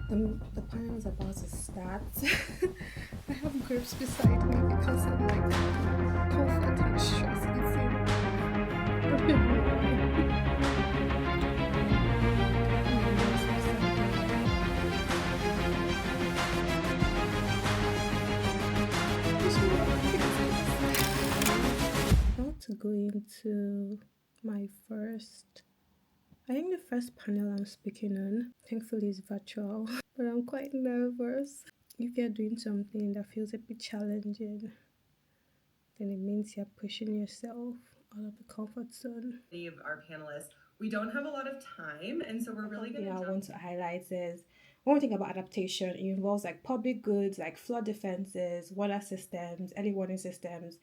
The panel is about to start. I have grapes beside me because I'm like comfort and stress eating. Don't even know why. My nose upside down. Which is what it is. About to go into my first. I think the first panel I'm speaking on, thankfully, is virtual, but I'm quite nervous. If you're doing something that feels a bit challenging, then it means you're pushing yourself out of the comfort zone. Many of our panelists, we don't have a lot of time, and so we're really One going thing to I jump. want to highlight is one thing about adaptation, it involves like public goods, like flood defenses, water systems, early warning systems.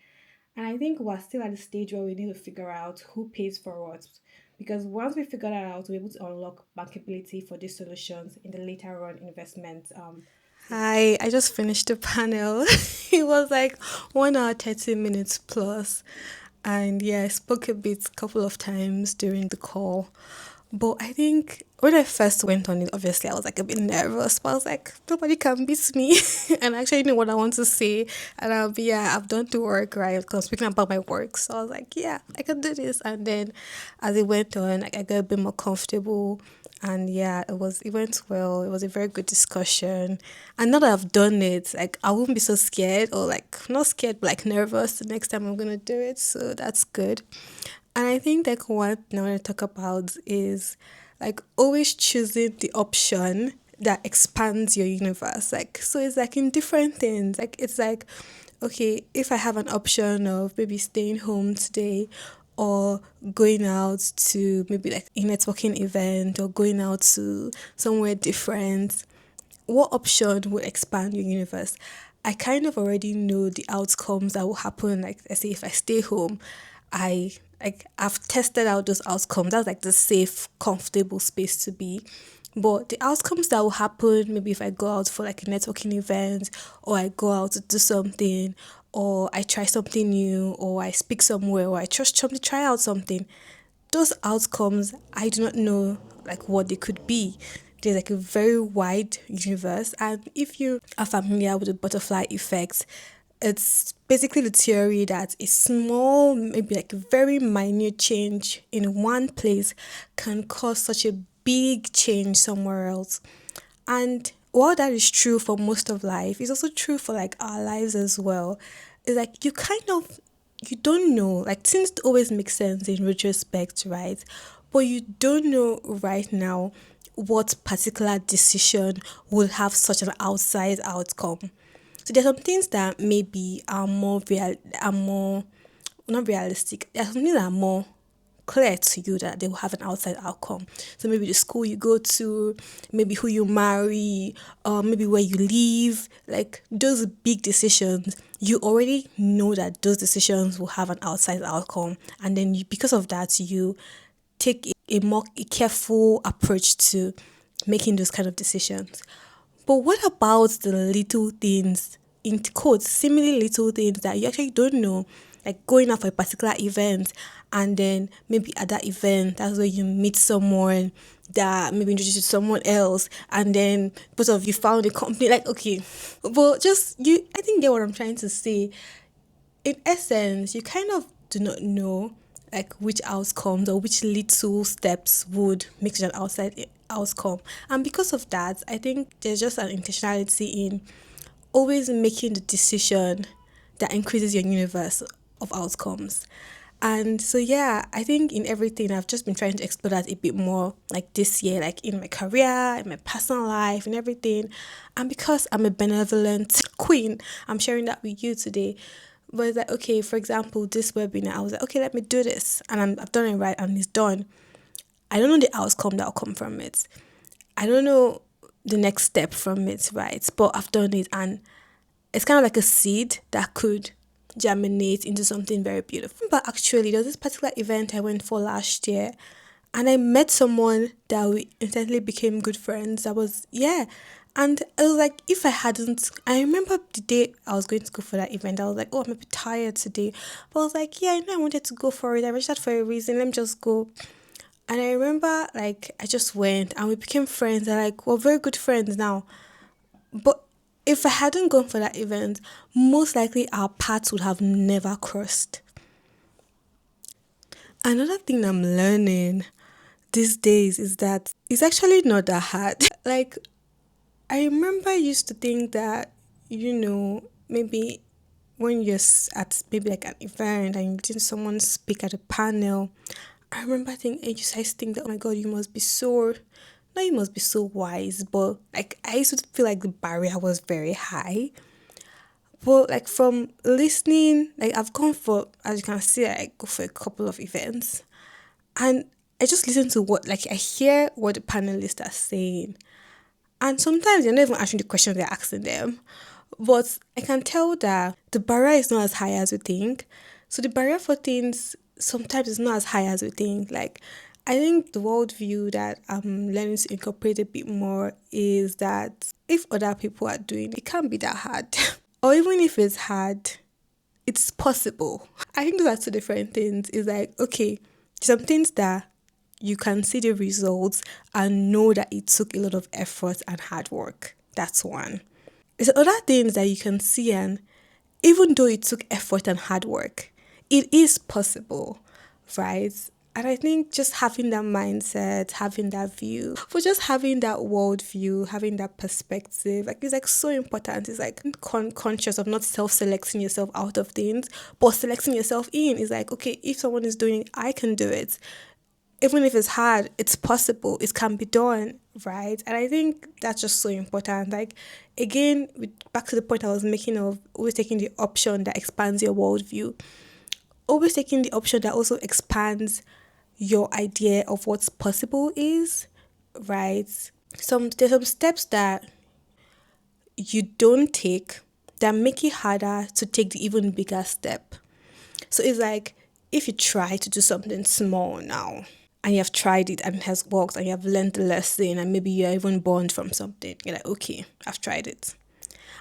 And I think we're still at the stage where we need to figure out who pays for what. Because once we figure that out, we're able to unlock bankability for these solutions in the later on investment. Hi, I just finished the panel. It was like 1 hour, 30 minutes plus. And yeah, I spoke a bit couple of times during the call. But I think when I first went on it, obviously I was like a bit nervous, but I was like, nobody can beat me. And I actually know what I want to say. And I'll be, yeah, I've done the work, right? Because I'm speaking about my work. So I was like, yeah, I can do this. And then as it went on, like, I got a bit more comfortable. And yeah, it went well. It was a very good discussion. And now that I've done it, like I won't be so scared or like not scared, but like nervous the next time I'm gonna do it. So that's good. And I think like what I want to talk about is like always choosing the option that expands your universe. Like so it's like in different things. Like it's like, okay, if I have an option of maybe staying home today or going out to maybe like a networking event or going out to somewhere different, what option will expand your universe? I kind of already know the outcomes that will happen. Like I say, if I stay home, I I've tested out those outcomes. That's like the safe, comfortable space to be. But the outcomes that will happen, maybe if I go out for like a networking event, or I go out to do something, or I try something new, or I speak somewhere, or I trust somebody try out something, those outcomes I do not know like what they could be. There's like a very wide universe, and if you are familiar with the butterfly effect, it's basically the theory that a small, maybe like a very minute change in one place can cause such a big change somewhere else. And while that is true for most of life, it's also true for like our lives as well. It's like you don't know, like things always make sense in retrospect, right? But you don't know right now what particular decision will have such an outsized outcome. So there's some things that maybe are more not realistic. There's some things that are more clear to you that they will have an outside outcome. So maybe the school you go to, maybe who you marry, or maybe where you live, like those big decisions, you already know that those decisions will have an outside outcome. And then because of that, you take a careful approach to making those kind of decisions. But what about the little things, in quotes, seemingly little things that you actually don't know, like going out for a particular event, and then maybe at that event, that's where you meet someone that maybe introduce you to someone else, and then both of you found a company. Like, okay, but just you, I think you get what I'm trying to say. In essence, you kind of do not know like which outcomes or which little steps would make such an outside outcome. And because of that, I think there's just an intentionality in always making the decision that increases your universe of outcomes. And so yeah, I think in everything I've just been trying to explore that a bit more like this year, like in my career, in my personal life and everything. And because I'm a benevolent queen, I'm sharing that with you today. But it's like, okay, for example, this webinar, I was like, okay, let me do this. And I've done it right and it's done. I don't know the outcome that will come from it. I don't know the next step from it, right? But I've done it and it's kind of like a seed that could germinate into something very beautiful. But actually, there was this particular event I went for last year, and I met someone that we instantly became good friends. That was, yeah. And I was like, if I hadn't, I remember the day I was going to go for that event, I was like, oh, I'm a bit tired today. But I was like, yeah, I know I wanted to go for it. I registered for a reason. Let me just go. And I remember like I just went and we became friends and like we're very good friends now. But if I hadn't gone for that event, most likely our paths would have never crossed. Another thing I'm learning these days is that it's actually not that hard. Like, I remember I used to think that, maybe when at maybe like an event and you're seeing someone speak at a panel, I remember thinking, I used to think that, oh my God, you must be so, no, you must be so wise. But like, I used to feel like the barrier was very high. But like from listening, like I've gone for, as you can see, I go for a couple of events and I just listen to what, like I hear what the panelists are saying. And sometimes you're not even answering the questions they're asking them. But I can tell that the barrier is not as high as we think. So the barrier for things sometimes is not as high as we think. Like I think the worldview that I'm learning to incorporate a bit more is that if other people are doing it, it can't be that hard. Or even if it's hard, it's possible. I think those are two different things. It's like, okay, some things that you can see the results and know that it took a lot of effort and hard work. That's one. There's other things that you can see, and even though it took effort and hard work, it is possible, right? And I think just having that mindset, having that view, for just having that world view, having that perspective, like it's like so important. It's like conscious of not self-selecting yourself out of things, but selecting yourself in. It's like, okay, if someone is doing it, I can do it. Even if it's hard, it's possible. It can be done, right? And I think that's just so important. Like, again, back to the point I was making of always taking the option that expands your worldview, always taking the option that also expands your idea of what's possible is, right? There's some steps that you don't take that make it harder to take the even bigger step. So it's like if you try to do something small now and you have tried it and it has worked and you have learned the lesson and maybe you're even burned from something, you're like, okay, I've tried it.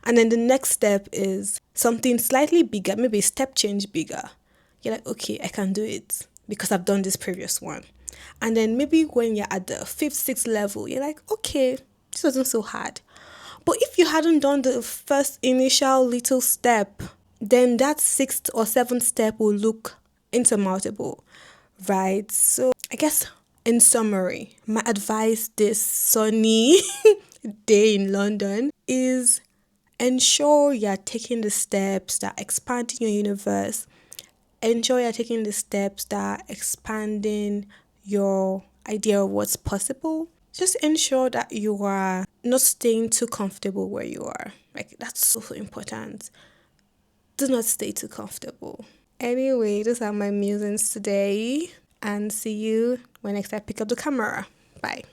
And then the next step is something slightly bigger, maybe a step change bigger. You're like, okay, I can do it because I've done this previous one. And then maybe when you're at the fifth, sixth level, you're like, okay, this wasn't so hard. But if you hadn't done the first initial little step, then that sixth or seventh step will look insurmountable, right? So I guess in summary, my advice this sunny day in London is ensure you're taking the steps that are expanding your universe. Ensure you're taking the steps that are expanding your idea of what's possible. Just ensure that you are not staying too comfortable where you are. Like, that's so important. Do not stay too comfortable. Anyway, those are my musings today. And see you when next I pick up the camera. Bye.